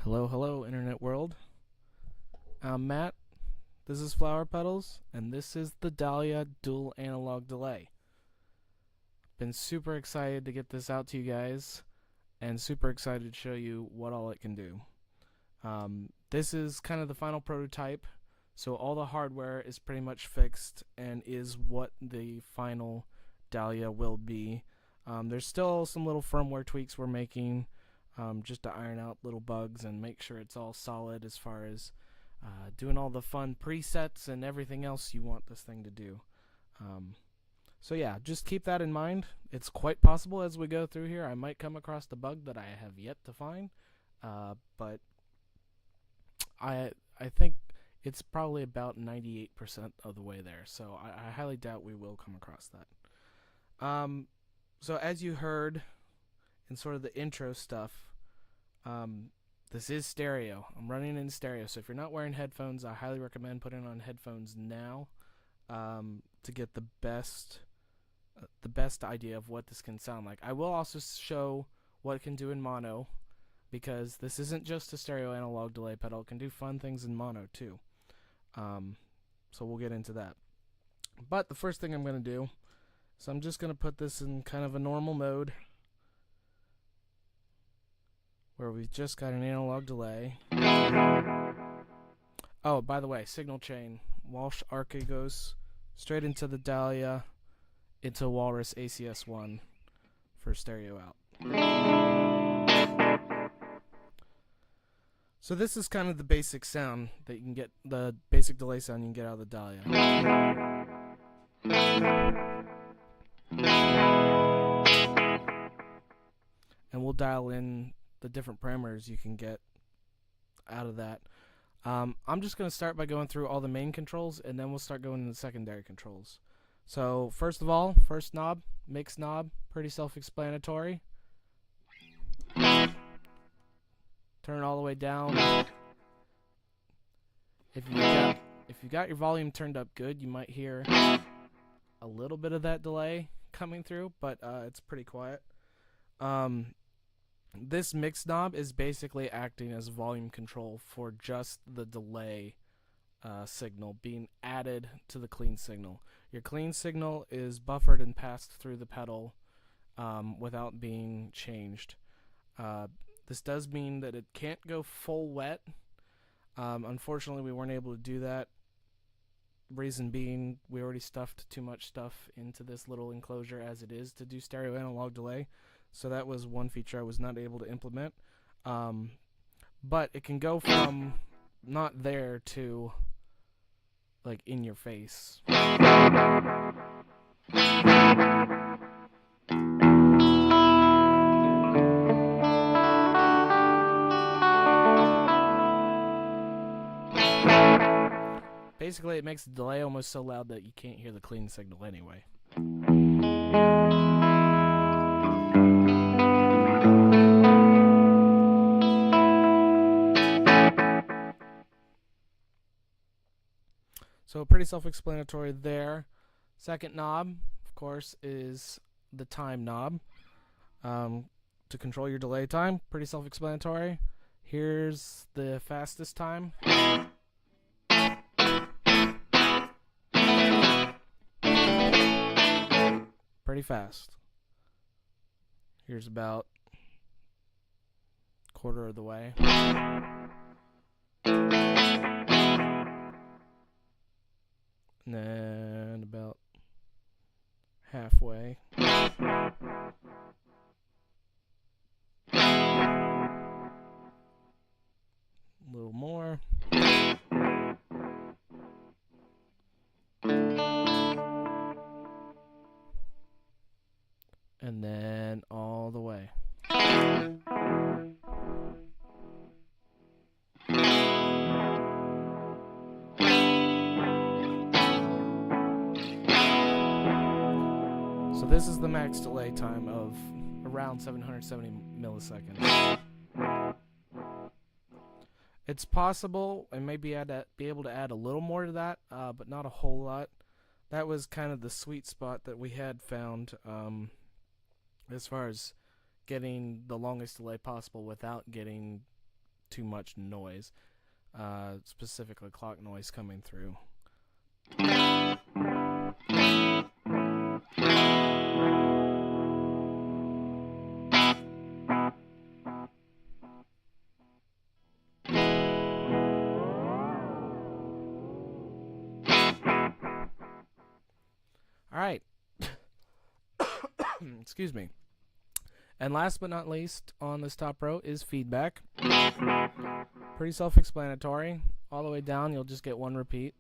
Hello, hello, internet world. I'm Matt. This is Flower Petals, and this is the Dahlia dual analog delay. Been super excited to get this out to you guys, and super excited to show you what all it can do. This is kind of the final prototype, so all the hardware is pretty much fixed and is what the final Dahlia will be. There's still some little firmware tweaks we're making, just to iron out little bugs and make sure it's all solid as far as doing all the fun presets and everything else you want this thing to do. So yeah, just keep that in mind. It's quite possible as we go through here I might come across the bug that I have yet to find, but I think it's probably about 98% of the way there, so I highly doubt we will come across that. So as you heard in sort of the intro stuff, this is stereo. I'm running in stereo, so if you're not wearing headphones, I highly recommend putting on headphones now, to get the best idea of what this can sound like. I will also show what it can do in mono, because this isn't just a stereo analog delay pedal. It can do fun things in mono too. So we'll get into that. But the first thing I'm going to do is I'm just going to put this in kind of a normal mode, where we've just got an analog delay. Oh, by the way, signal chain. Walsh Arca goes straight into the Dalia, into Walrus ACS1 for stereo out. So this is kind of the basic sound that you can get, the basic delay sound you can get out of the Dahlia. And we'll dial in the different parameters you can get out of that. I'm just going to start by going through all the main controls, and then we'll start going into the secondary controls. So first of all, first knob, mix knob, pretty self-explanatory. Turn it all the way down. If you got your volume turned up good, you might hear a little bit of that delay coming through, but it's pretty quiet. This mix knob is basically acting as volume control for just the delay signal being added to the clean signal. Your clean signal is buffered and passed through the pedal without being changed. This does mean that it can't go full wet. Unfortunately, we weren't able to do that. Reason being, we already stuffed too much stuff into this little enclosure as it is to do stereo analog delay. So that was one feature I was not able to implement. But it can go from not there to like in your face. Basically, it makes the delay almost so loud that you can't hear the clean signal anyway. So pretty self-explanatory there. Second knob, of course, is the time knob. To control your delay time, pretty self-explanatory. Here's the fastest time. Pretty fast. Here's about a quarter of the way. And then about halfway. A little more. And then all the way. So this is the max delay time of around 770 milliseconds. It's possible I may be able to add a little more to that, but not a whole lot. That was kind of the sweet spot that we had found, as far as getting the longest delay possible without getting too much noise, specifically clock noise coming through. All right. Excuse me. And last but not least on this top row is feedback. Pretty self-explanatory. All the way down, you'll just get one repeat.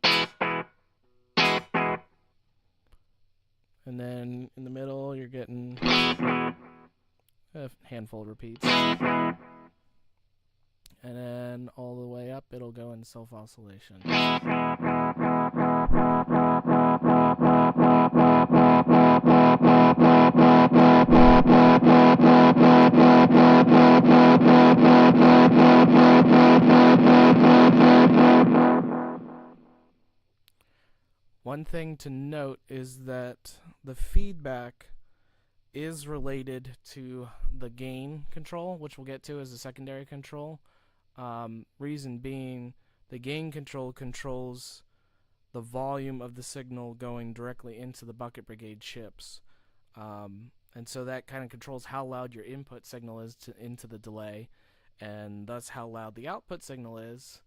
And then in the middle, you're getting a handful of repeats. And then all the way up, it'll go into self-oscillation. One thing to note is that the feedback is related to the gain control, which we'll get to as a secondary control. Reason being, the gain control controls the volume of the signal going directly into the bucket brigade chips. And so that kind of controls how loud your input signal is into the delay, and thus how loud the output signal is,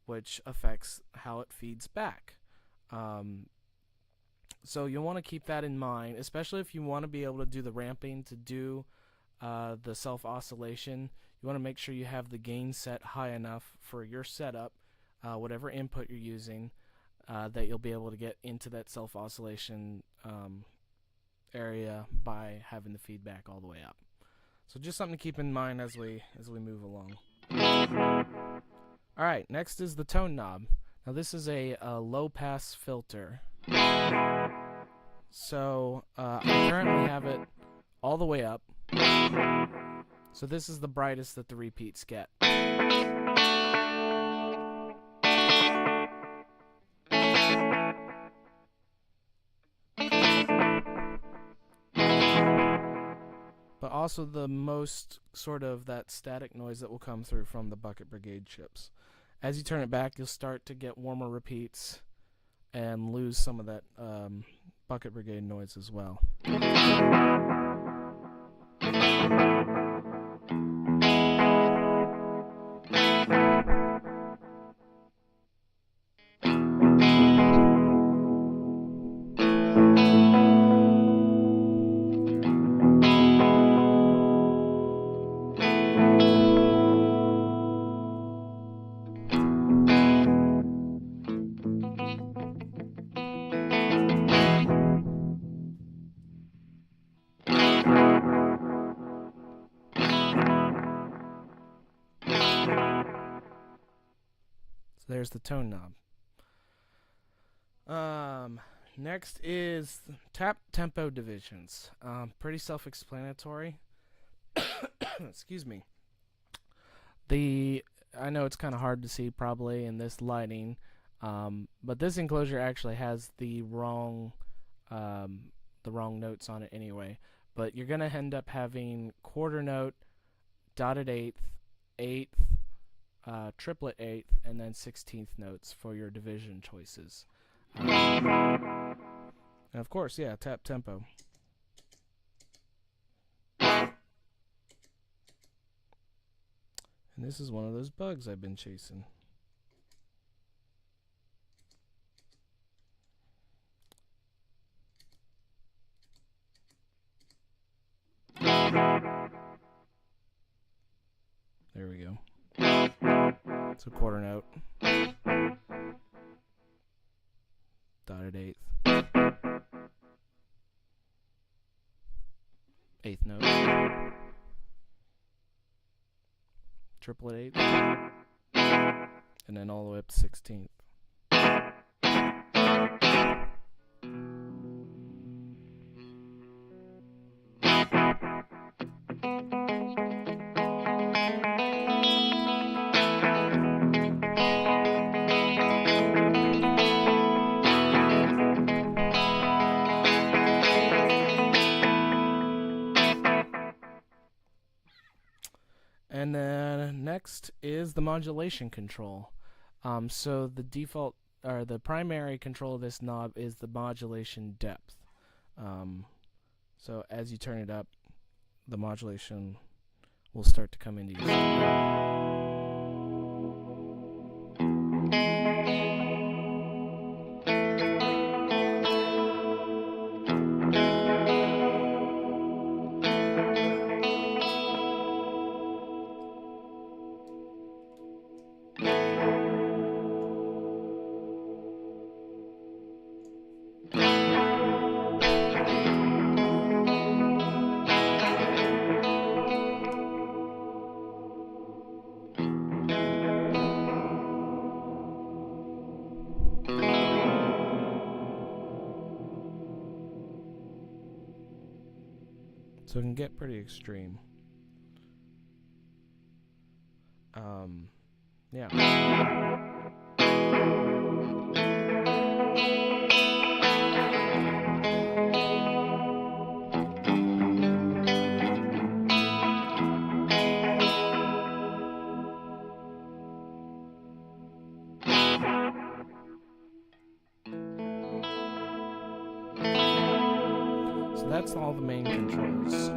which affects how it feeds back. So you'll want to keep that in mind, especially if you want to be able to do the ramping to do the self-oscillation. You want to make sure you have the gain set high enough for your setup, whatever input you're using, that you'll be able to get into that self-oscillation area by having the feedback all the way up. So just something to keep in mind as we move along. Alright, next is the tone knob. Now this is a low-pass filter. So I currently have it all the way up. So this is the brightest that the repeats get. But also the most sort of that static noise that will come through from the bucket brigade chips. As you turn it back, you'll start to get warmer repeats and lose some of that bucket brigade noise as well. There's the tone knob. Next is tap tempo divisions. Pretty self-explanatory. Excuse me. I know it's kind of hard to see probably in this lighting, but this enclosure actually has the wrong notes on it anyway. But you're gonna end up having quarter note, dotted eighth, eighth, triplet eighth, and then 16th notes for your division choices. And of course, yeah, tap tempo. And this is one of those bugs I've been chasing. There we go. So quarter note, dotted eighth, eighth note, triplet eighth, and then all the way up to 16th. And then next is the modulation control. So the default or the primary control of this knob is the modulation depth. So as you turn it up, the modulation will start to come into use. So it can get pretty extreme. Yeah. So that's all the main controls.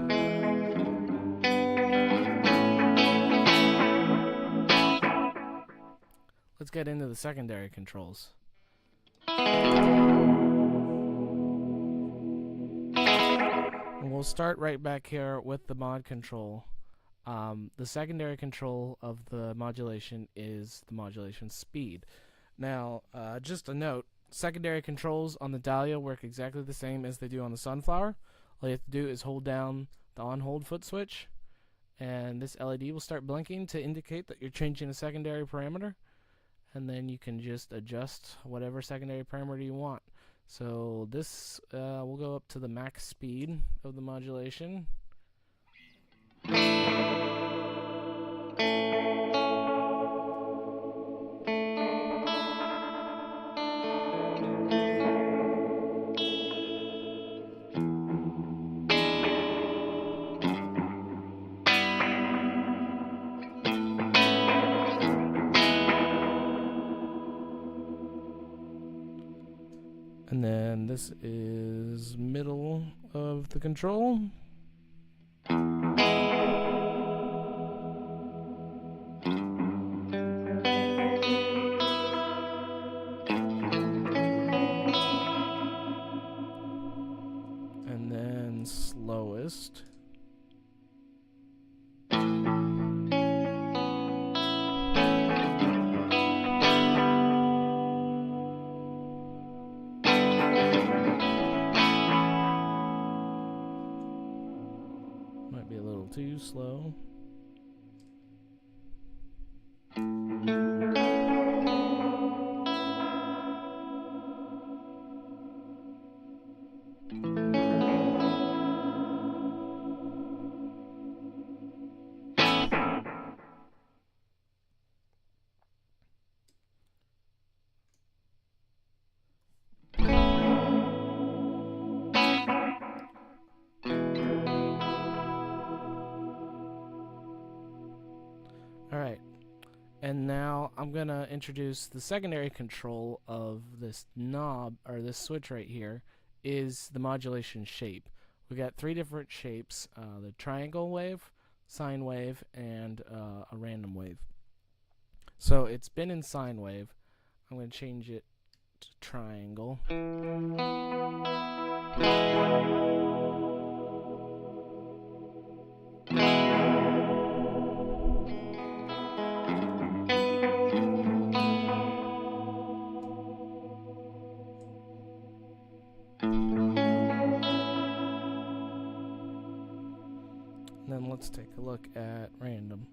Let's get into the secondary controls. And we'll start right back here with the mod control. The secondary control of the modulation is the modulation speed. Now, just a note, secondary controls on the Dahlia work exactly the same as they do on the Sunflower. All you have to do is hold down the on-hold foot switch, and this LED will start blinking to indicate that you're changing a secondary parameter, and then you can just adjust whatever secondary parameter you want. So this will go up to the max speed of the modulation. And then this is middle of the control. And then slowest. Might be a little too slow. Alright, and now I'm going to introduce the secondary control of this knob, or this switch right here, is the modulation shape. We got three different shapes, the triangle wave, sine wave, and a random wave. So it's been in sine wave. I'm going to change it to triangle. Then let's take a look at random.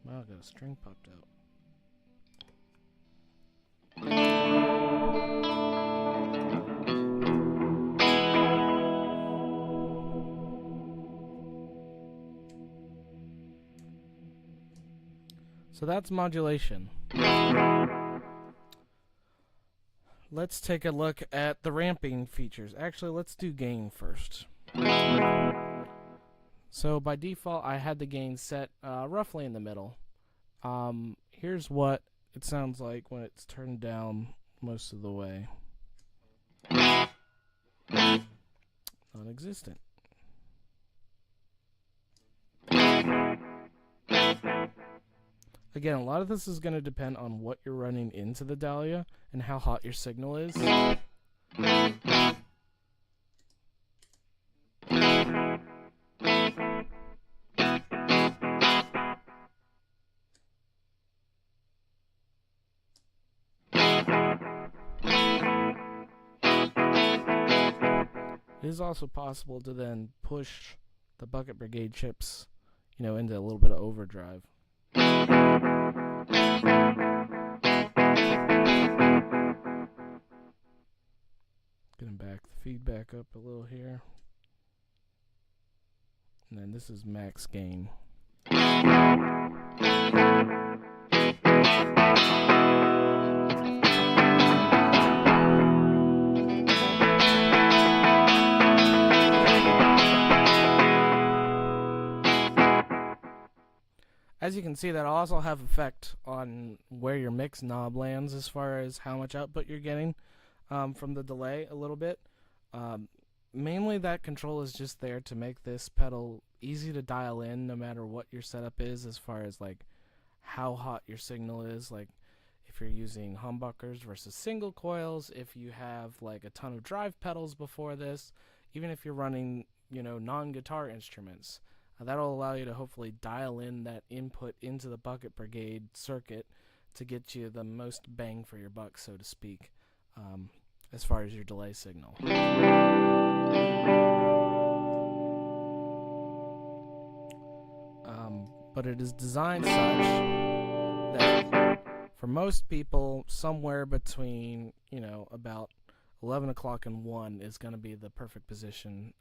Wow, got a string popped out. So that's modulation. Let's take a look at the ramping features. Actually, let's do gain first. So by default, I had the gain set roughly in the middle. Here's what it sounds like when it's turned down most of the way. Non-existent. Again, a lot of this is going to depend on what you're running into the Dahlia and how hot your signal is. It is also possible to then push the bucket brigade chips, into a little bit of overdrive. Getting back the feedback up a little here. And then this is max gain. As you can see, that'll also have effect on where your mix knob lands as far as how much output you're getting from the delay a little bit. Mainly that control is just there to make this pedal easy to dial in no matter what your setup is, as far as like how hot your signal is, like if you're using humbuckers versus single coils, if you have like a ton of drive pedals before this, even if you're running non-guitar instruments. That'll allow you to hopefully dial in that input into the bucket brigade circuit to get you the most bang for your buck, so to speak, as far as your delay signal. But it is designed such that for most people, somewhere between, about 11 o'clock and 1 is going to be the perfect position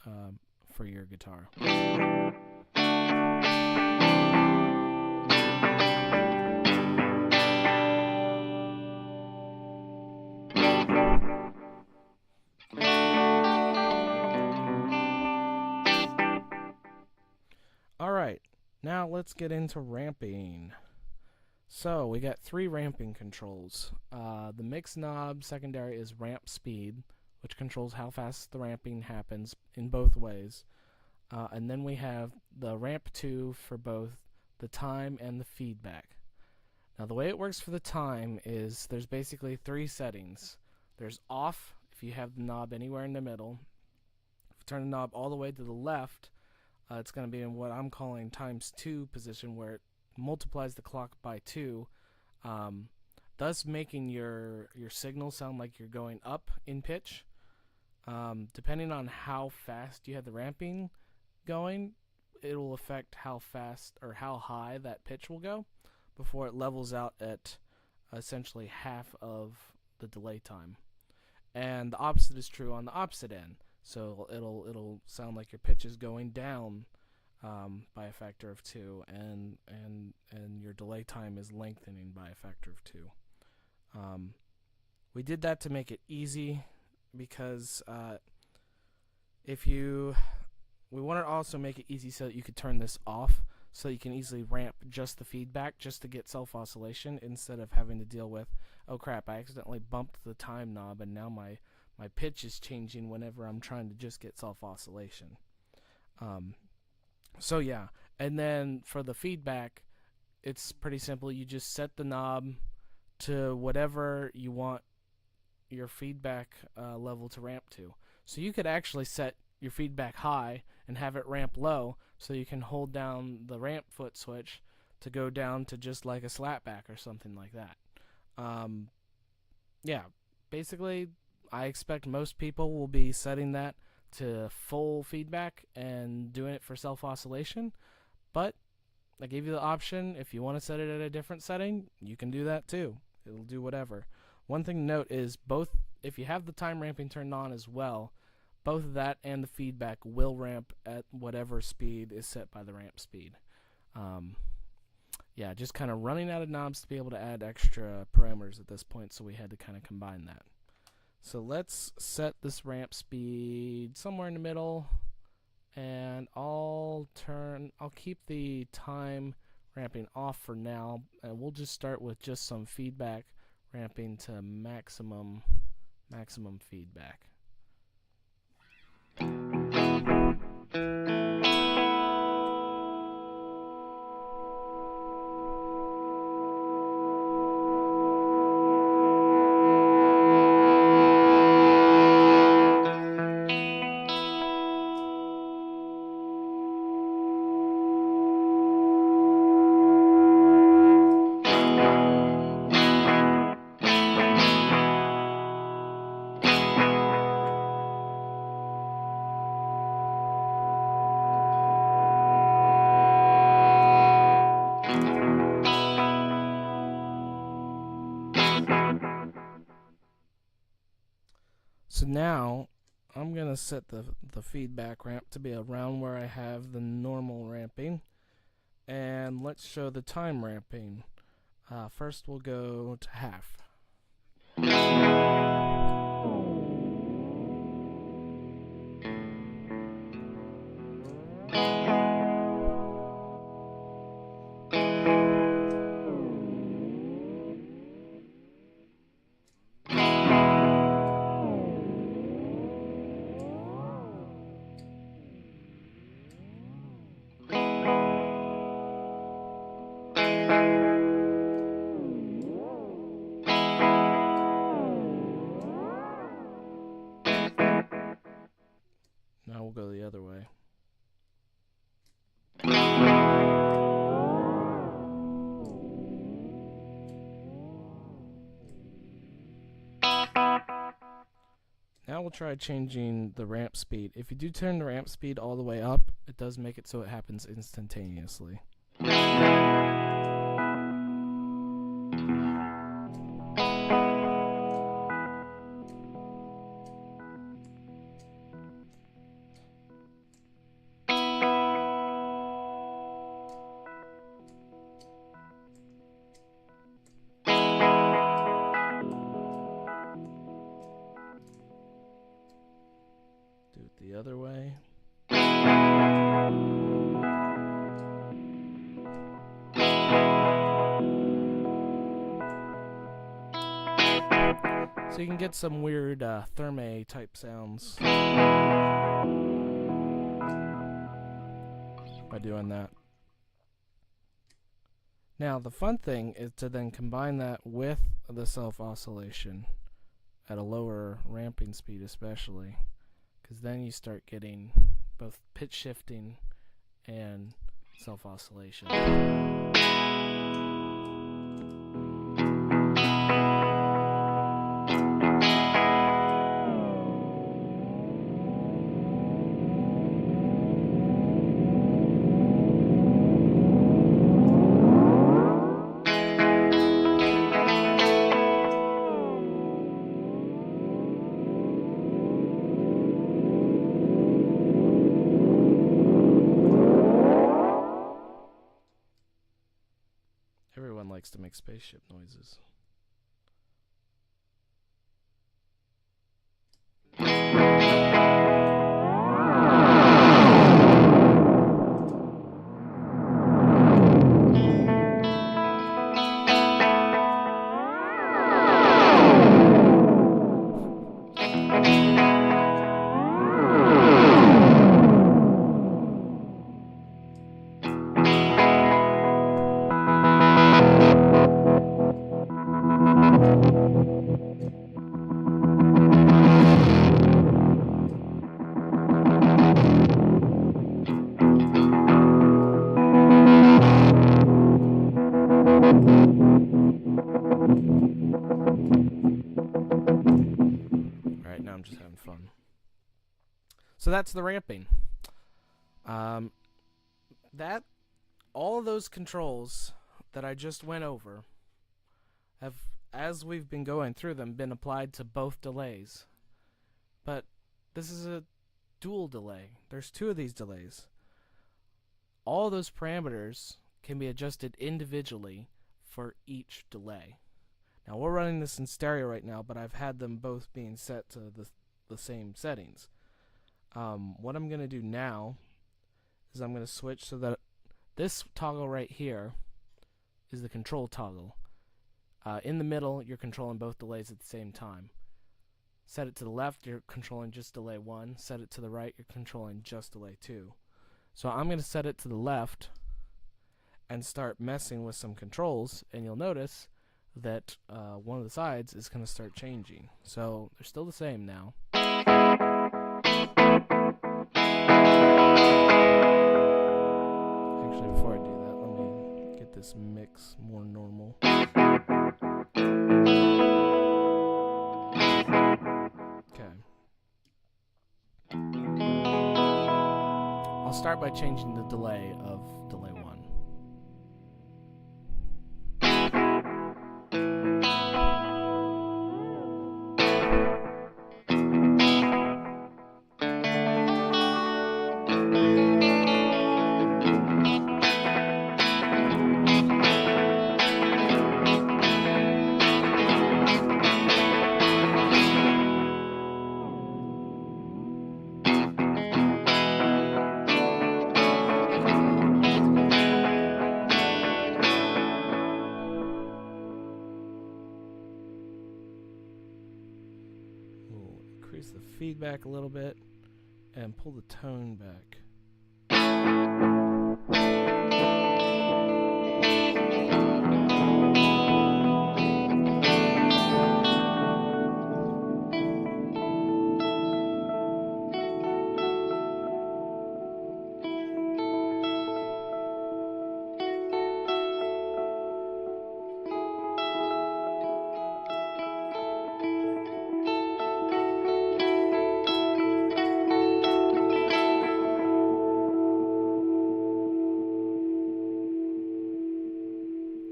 for your guitar. Alright, now let's get into ramping. So we got 3 ramping controls. The mix knob secondary is ramp speed, which controls how fast the ramping happens in both ways. And then we have the ramp 2 for both the time and the feedback. Now the way it works for the time is there's basically 3 settings. There's off, if you have the knob anywhere in the middle. If you turn the knob all the way to the left, it's going to be in what I'm calling ×2 position, where it multiplies the clock by 2, thus making your signal sound like you're going up in pitch. Depending on how fast you have the ramping going, it will affect how fast or how high that pitch will go before it levels out at essentially half of the delay time. And the opposite is true on the opposite end. So it'll sound like your pitch is going down by a factor of 2, and your delay time is lengthening by a factor of 2. We did that to make it easy because we want to also make it easy so that you could turn this off, so you can easily ramp just the feedback just to get self-oscillation, instead of having to deal with, oh crap, I accidentally bumped the time knob and now my pitch is changing whenever I'm trying to just get self-oscillation. So yeah, and then for the feedback, it's pretty simple. You just set the knob to whatever you want your feedback level to ramp to. So you could actually set your feedback high and have it ramp low, so you can hold down the ramp foot switch to go down to just like a slapback or something like that. Yeah, basically I expect most people will be setting that to full feedback and doing it for self-oscillation, but I gave you the option. If you want to set it at a different setting, you can do that too. It'll do whatever. One thing to note is both, if you have the time ramping turned on as well, both that and the feedback will ramp at whatever speed is set by the ramp speed. Yeah, just kind of running out of knobs to be able to add extra parameters at this point, so we had to kind of combine that. So let's set this ramp speed somewhere in the middle, and I'll keep the time ramping off for now, and we'll just start with just some feedback ramping to maximum feedback. So now I'm going to set the feedback ramp to be around where I have the normal ramping. And let's show the time ramping. First we'll go to half. Now we'll go the other way. Now we'll try changing the ramp speed. If you do turn the ramp speed all the way up, it does make it so it happens instantaneously. Do it the other way. So you can get some weird therme type sounds by doing that. Now the fun thing is to then combine that with the self-oscillation at a lower ramping speed especially, because then you start getting both pitch shifting and self-oscillation. Everyone likes to make spaceship noises. Alright, now I'm just having fun. So that's the ramping. That all of those controls that I just went over have, as we've been going through them, been applied to both delays. But this is a dual delay. There's two of these delays. All those parameters can be adjusted individually for each delay. Now we're running this in stereo right now, but I've had them both being set to the same settings. What I'm going to do now is I'm going to switch so that this toggle right here is the control toggle. In the middle, you're controlling both delays at the same time. Set it to the left, you're controlling just delay 1. Set it to the right, you're controlling just delay 2. So I'm going to set it to the left and start messing with some controls, and you'll notice that one of the sides is going to start changing. So they're still the same now. Actually, before I do that, let me get this mix more normal. Okay. I'll start by changing the delay of delay 1. Increase the feedback a little bit and pull the tone back.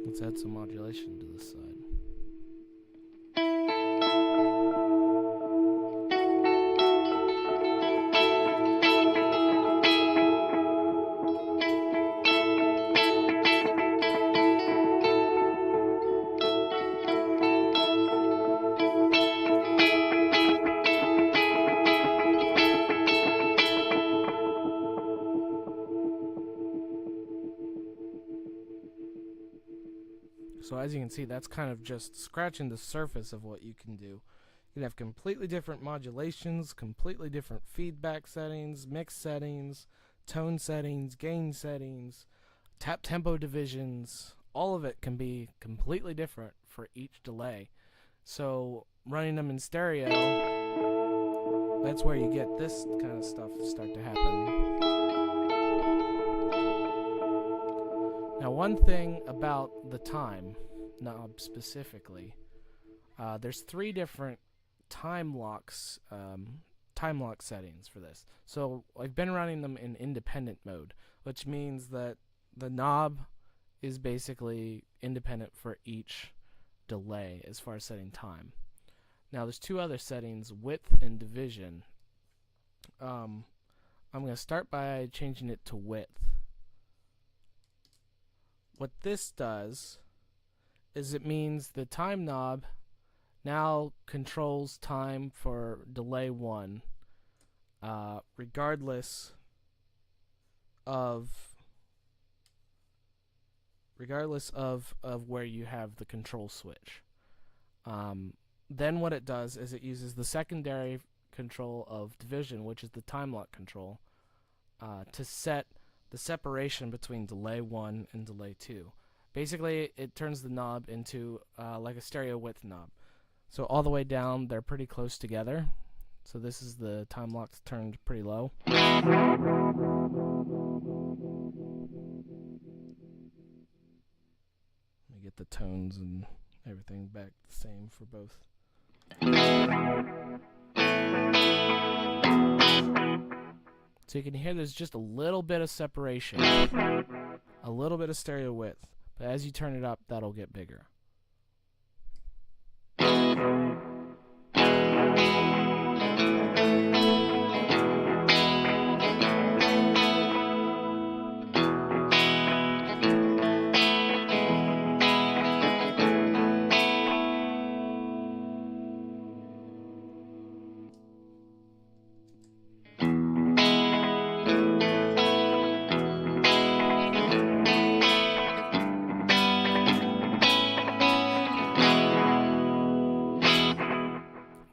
Let's add some modulation to this side. So as you can see, that's kind of just scratching the surface of what you can do. You can have completely different modulations, completely different feedback settings, mix settings, tone settings, gain settings, tap tempo divisions. All of it can be completely different for each delay. So running them in stereo, that's where you get this kind of stuff start to happen. Now, one thing about the time knob specifically, there's 3 different time lock settings for this. So I've been running them in independent mode, which means that the knob is basically independent for each delay as far as setting time. Now, there's 2 other settings, width and division. I'm going to start by changing it to width. What this does is it means the time knob now controls time for delay 1, regardless of where you have the control switch. Then what it does is it uses the secondary control of division, which is the time lock control, to set the separation between delay 1 and delay 2. Basically, it turns the knob into like a stereo width knob. So all the way down, they're pretty close together. So this is the time lock turned pretty low. Let me get the tones and everything back the same for both. So you can hear there's just a little bit of separation. a little bit of stereo width, but as you turn it up, that'll get bigger.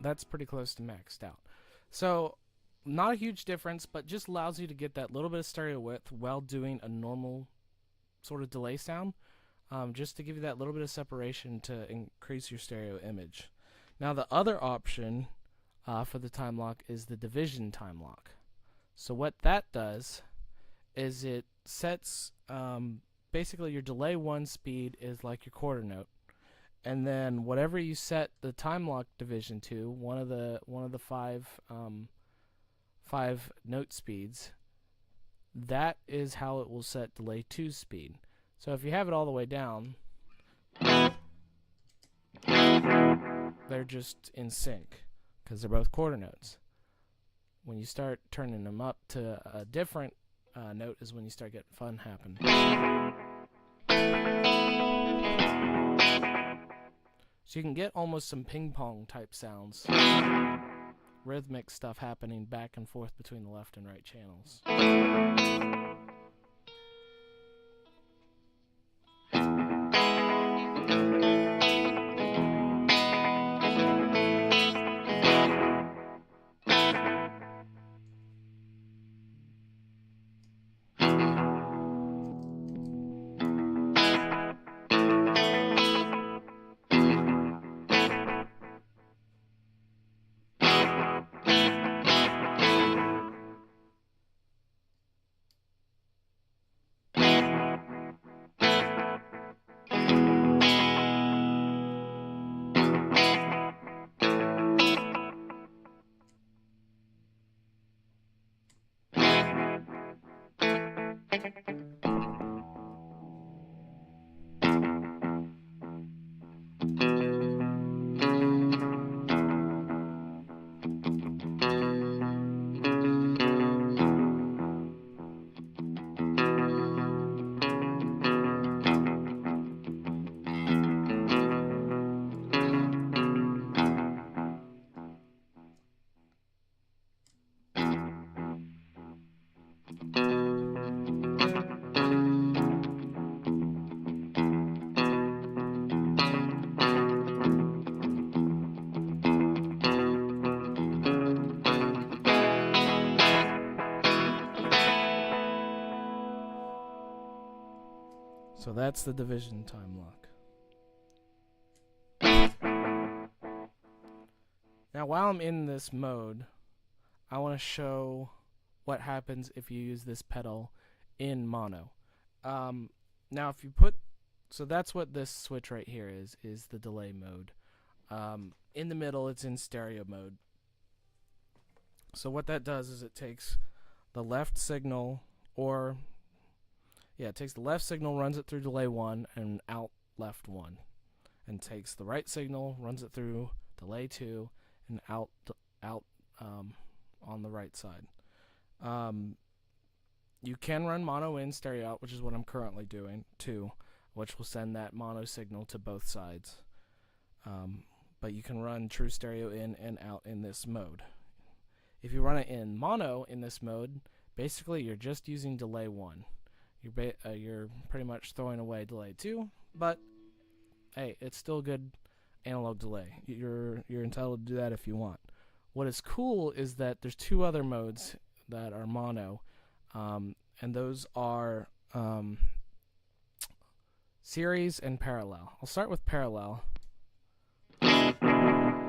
That's pretty close to maxed out. So not a huge difference, but just allows you to get that little bit of stereo width while doing a normal sort of delay sound, just to give you that little bit of separation to increase your stereo image. Now the other option for the time lock is the division time lock. So what that does is it sets basically your delay 1 speed is like your quarter note. And then whatever you set the time lock division to, one of the five note speeds, that is how it will set delay 2 speed. So if you have it all the way down, they're just in sync because they're both quarter notes. When you start turning them up to a different note is when you start getting fun happening. So you can get almost some ping pong type sounds, rhythmic stuff happening back and forth between the left and right channels. So that's the division time lock. Now while I'm in this mode, I want to show what happens if you use this pedal in mono. Now if you put, so that's what this switch right here is the delay mode. In the middle it's in stereo mode. So what that does is it takes the left signal, it takes the left signal, runs it through delay 1 and out left 1, and takes the right signal, runs it through delay 2 and out on the right side. You can run mono in, stereo out, which is what I'm currently doing too, which will send that mono signal to both sides. But you can run true stereo in and out in this mode. If you run it in mono in this mode, basically you're just using delay 1. You're pretty much throwing away delay 2, but hey, it's still good analog delay. You're entitled to do that if you want. What is cool is that there's 2 other modes that are mono, and those are series and parallel. I'll start with parallel because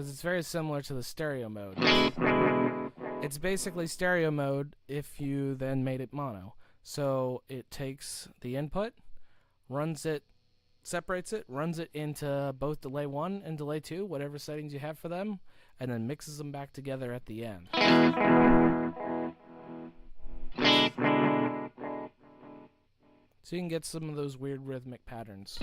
it's very similar to the stereo mode. It's basically stereo mode if you then made it mono. So it takes the input, runs it, separates it, runs it into both delay 1 and delay 2, whatever settings you have for them, and then mixes them back together at the end. so you can get some of those weird rhythmic patterns.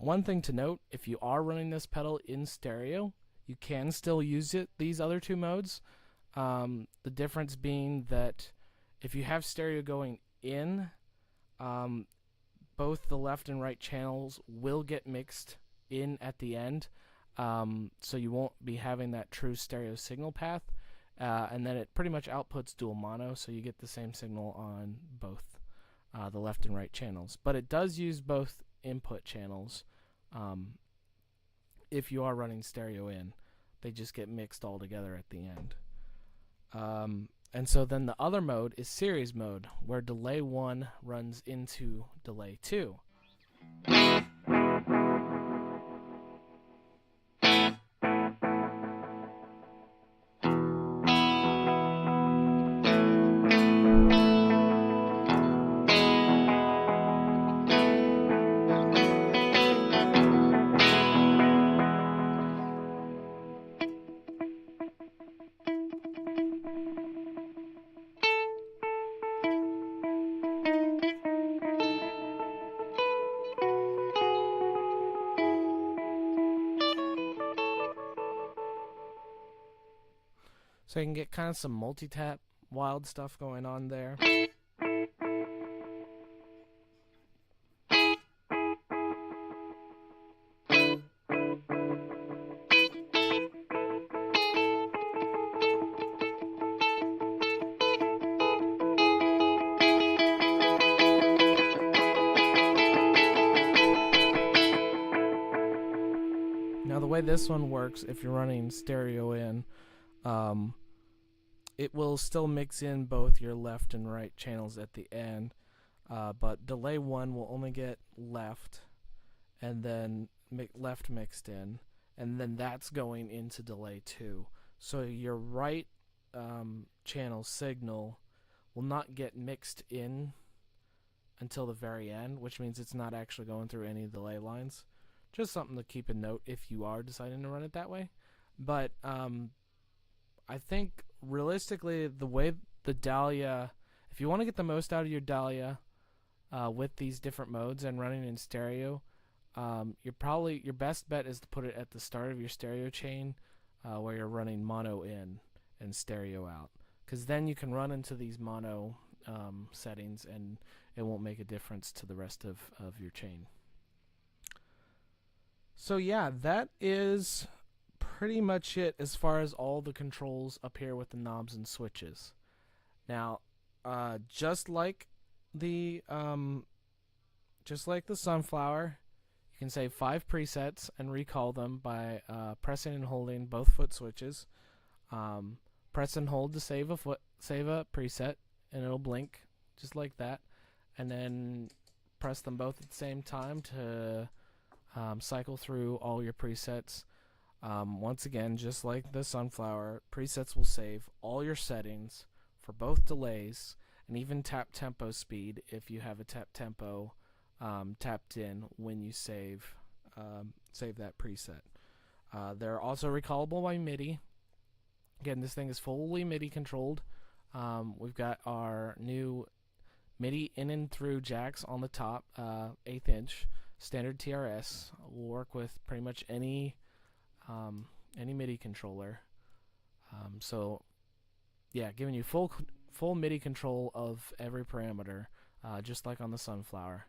One thing to note, if you are running this pedal in stereo, you can still use these other two modes. The difference being that if you have stereo going in, both the left and right channels will get mixed in at the end, so you won't be having that true stereo signal path, and then it pretty much outputs dual mono, so you get the same signal on both the left and right channels. But it does use both input channels. If you are running stereo in, they just get mixed all together at the end. And so then the other mode is series mode, where delay 1 runs into delay 2. So you can get kind of some multi-tap wild stuff going on there. Now the way this one works, if you're running stereo in, it will still mix in both your left and right channels at the end, but delay 1 will only get left, and then left mixed in, and then that's going into delay 2. So your right channel signal will not get mixed in until the very end, which means it's not actually going through any delay lines. Just something to keep in note if you are deciding to run it that way. But I think realistically, the way the Dahlia, if you want to get the most out of your Dahlia with these different modes and running in stereo, your best bet is to put it at the start of your stereo chain, where you're running mono in and stereo out, because then you can run into these mono settings and it won't make a difference to the rest of your chain. So yeah, that is pretty much it as far as all the controls up here with the knobs and switches. Now, just like the Sunflower, you can save 5 presets and recall them by pressing and holding both foot switches. Press and hold to save a preset, and it'll blink just like that. And then press them both at the same time to cycle through all your presets. Once again, just like the Sunflower, presets will save all your settings for both delays and even tap tempo speed if you have a tap tempo tapped in when you save that preset. They're also recallable by MIDI. Again, this thing is fully MIDI controlled. We've got our new MIDI in and through jacks on the top, 1/8 inch. Standard TRS will work with pretty much any MIDI controller. So yeah, giving you full MIDI control of every parameter, just like on the Sunflower.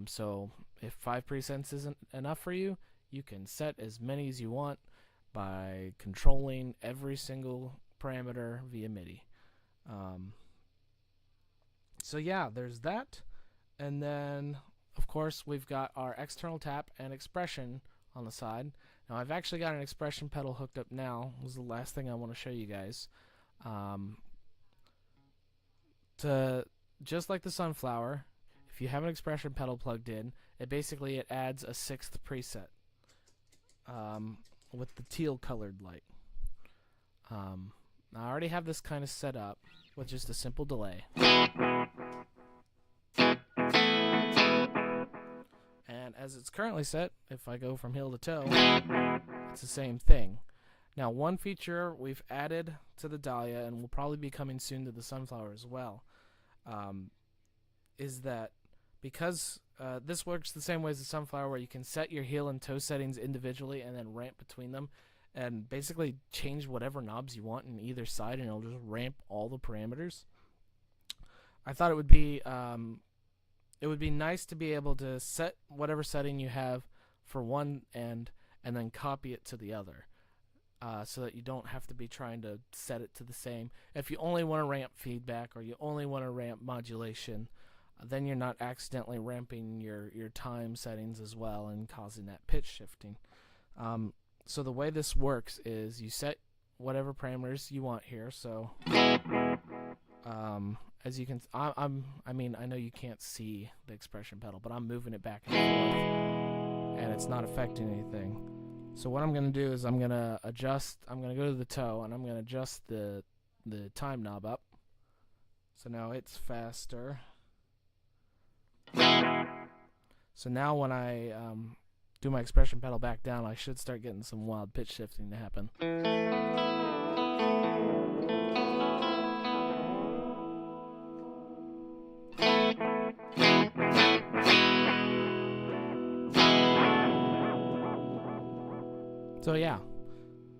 So if 5 presets isn't enough for you, you can set as many as you want by controlling every single parameter via MIDI. So yeah, there's that. And then of course we've got our external tap and expression on the side. Now I've actually got an expression pedal hooked up now. This is the last thing I want to show you guys. Just like the Sunflower, if you have an expression pedal plugged in, it adds a 6th preset with the teal colored light. I already have this kind of set up with just a simple delay. And as it's currently set, if I go from heel to toe, it's the same thing. Now, one feature we've added to the Dahlia, and will probably be coming soon to the Sunflower as well, is that because this works the same way as the Sunflower, where you can set your heel and toe settings individually and then ramp between them, and basically change whatever knobs you want in either side, and it'll just ramp all the parameters. I thought it would be nice to be able to set whatever setting you have for one end and then copy it to the other, so that you don't have to be trying to set it to the same. If you only want to ramp feedback or you only want to ramp modulation, then you're not accidentally ramping your time settings as well and causing that pitch shifting. So the way this works is you set whatever parameters you want here. So as you can, I know you can't see the expression pedal, but I'm moving it back and forth, and it's not affecting anything. So what I'm going to do is I'm going to go to the toe, and I'm going to adjust the time knob up. So now it's faster. So now when I do my expression pedal back down, I should start getting some wild pitch shifting to happen. So yeah,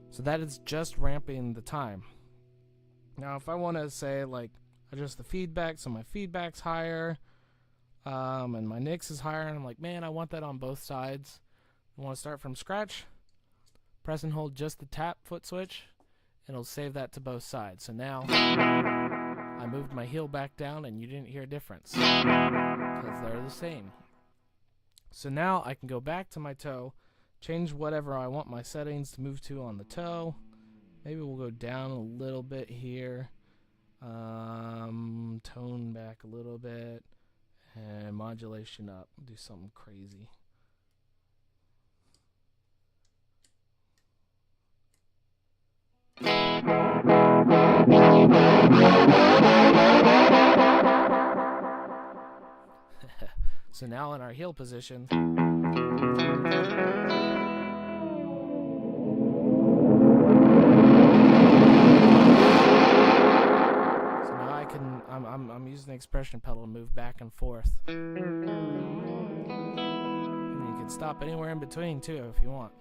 so that is just ramping the time. Now if I want to say like adjust the feedback, so my feedback's higher, and my Nix is higher, and I'm like, man, I want that on both sides. I want to start from scratch. Press and hold just the tap foot switch, and it'll save that to both sides. So now I moved my heel back down, and you didn't hear a difference because they're the same. So now I can go back to my toe, change whatever I want my settings to move to on the toe. Maybe we'll go down a little bit here, tone back a little bit, and modulation up. Do something crazy. So now in our heel position, I'm using the expression pedal to move back and forth. And you can stop anywhere in between too if you want.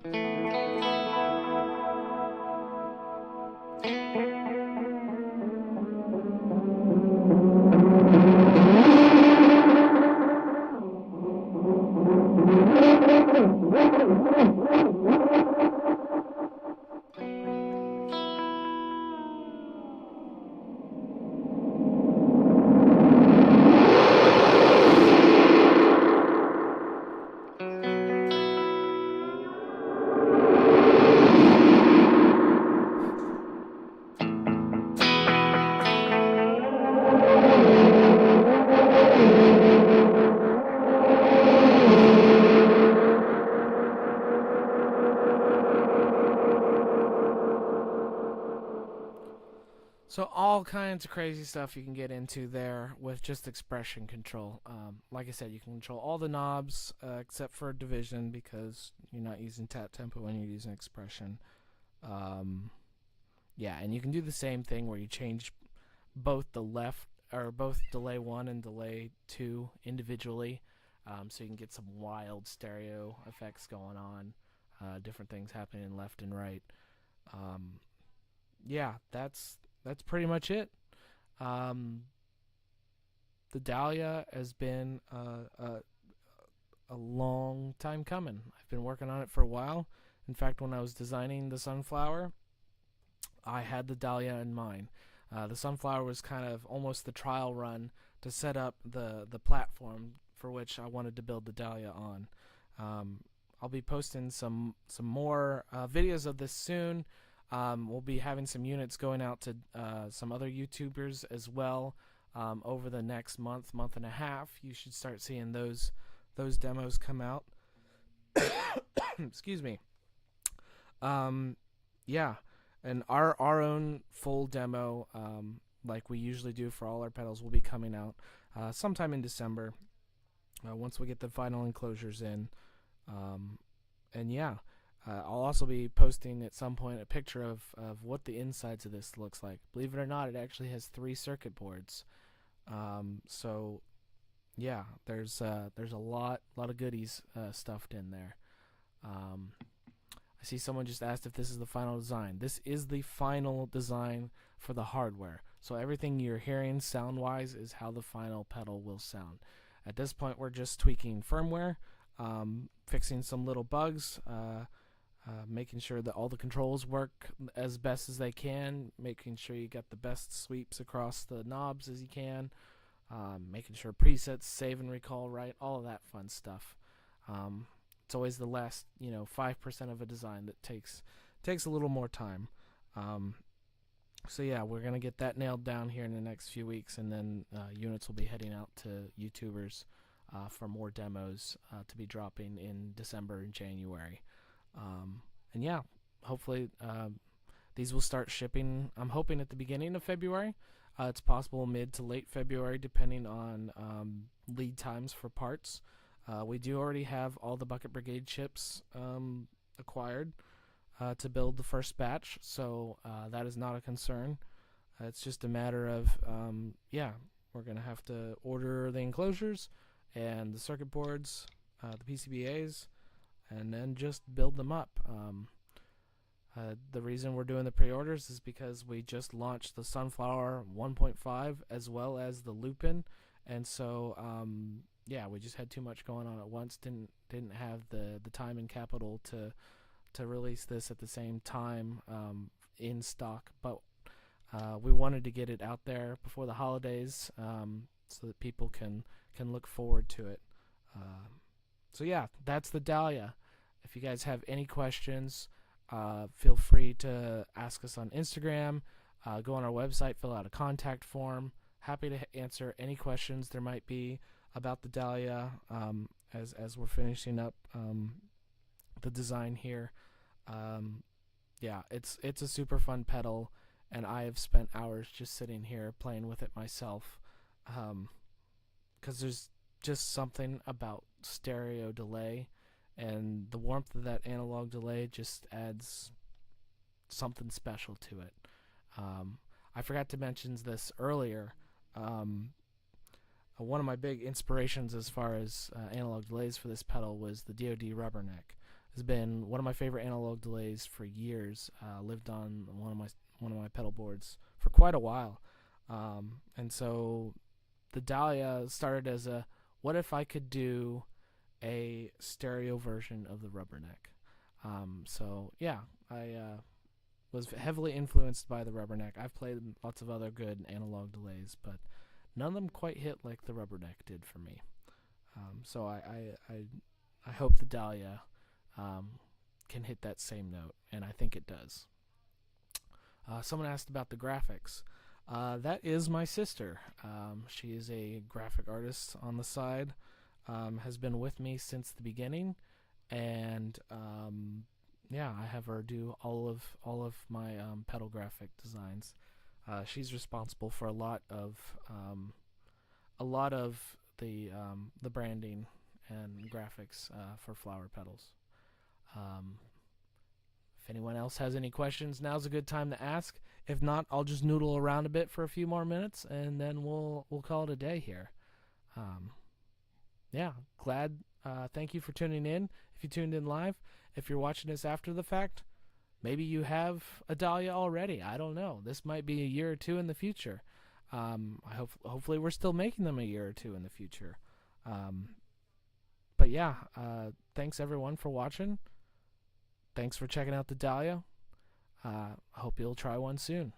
So all kinds of crazy stuff you can get into there with just expression control. Like I said, you can control all the knobs except for division, because you're not using tap tempo when you're using expression. Yeah, and you can do the same thing where you change both both delay 1 and delay 2 individually, so you can get some wild stereo effects going on, different things happening left and right. Yeah, that's pretty much it. The Dahlia has been a long time coming. I've been working on it for a while. In fact, when I was designing the Sunflower, I had the Dahlia in mind. The Sunflower was kind of almost the trial run to set up the platform for which I wanted to build the Dahlia on. I'll be posting some more videos of this soon. We'll be having some units going out to some other YouTubers as well over the next month and a half. You should start seeing those demos come out. Excuse me. Yeah, and our own full demo, like we usually do for all our pedals, will be coming out sometime in December once we get the final enclosures in. And yeah. I'll also be posting at some point a picture of what the insides of this looks like. Believe it or not, it actually has 3 circuit boards. So yeah, there's a lot of goodies stuffed in there. I see someone just asked if this is the final design. This is the final design for the hardware. So everything you're hearing sound-wise is how the final pedal will sound. At this point, we're just tweaking firmware, fixing some little bugs, making sure that all the controls work as best as they can, making sure you get the best sweeps across the knobs as you can, making sure presets save and recall right, all of that fun stuff. It's always the last 5% of a design that takes a little more time. So yeah, we're gonna get that nailed down here in the next few weeks, and then units will be heading out to YouTubers for more demos to be dropping in December and January. And yeah, hopefully these will start shipping. I'm hoping at the beginning of February. It's possible mid to late February, depending on lead times for parts. We do already have all the Bucket Brigade chips acquired to build the first batch, so that is not a concern. It's just a matter of, we're going to have to order the enclosures and the circuit boards, the PCBAs, and then just build them up. The reason we're doing the pre-orders is because we just launched the Sunflower 1.5 as well as the Lupin, and so we just had too much going on at once. Didn't have the time and capital to release this at the same time in stock, but we wanted to get it out there before the holidays so that people can look forward to it. So yeah, that's the Dahlia. If you guys have any questions, feel free to ask us on Instagram, go on our website, fill out a contact form. Happy to answer any questions there might be about the Dahlia as we're finishing up the design here. It's a super fun pedal, and I have spent hours just sitting here playing with it myself, because there's just something about stereo delay, and the warmth of that analog delay just adds something special to it. I forgot to mention this earlier. One of my big inspirations as far as analog delays for this pedal was the DoD Rubberneck. It's been one of my favorite analog delays for years. Lived on one of my pedal boards for quite a while, and so the Dalia started as a what if I could do a stereo version of the Rubberneck. So yeah, I was heavily influenced by the Rubberneck. I've played lots of other good analog delays, but none of them quite hit like the Rubberneck did for me. So I hope the Dalia can hit that same note, and I think it does. Someone asked about the graphics. That is my sister. She is a graphic artist on the side, has been with me since the beginning, and I have her do all of my pedal graphic designs. She's responsible for a lot of the branding and graphics for flower pedals. If anyone else has any questions, now's a good time to ask. If not, I'll just noodle around a bit for a few more minutes, and then we'll call it a day here. Glad. Thank you for tuning in. If you tuned in live, if you're watching this after the fact, maybe you have a Dahlia already. I don't know. This might be a year or two in the future. Hopefully we're still making them a year or two in the future. Thanks everyone for watching. Thanks for checking out the Dalia. I hope you'll try one soon.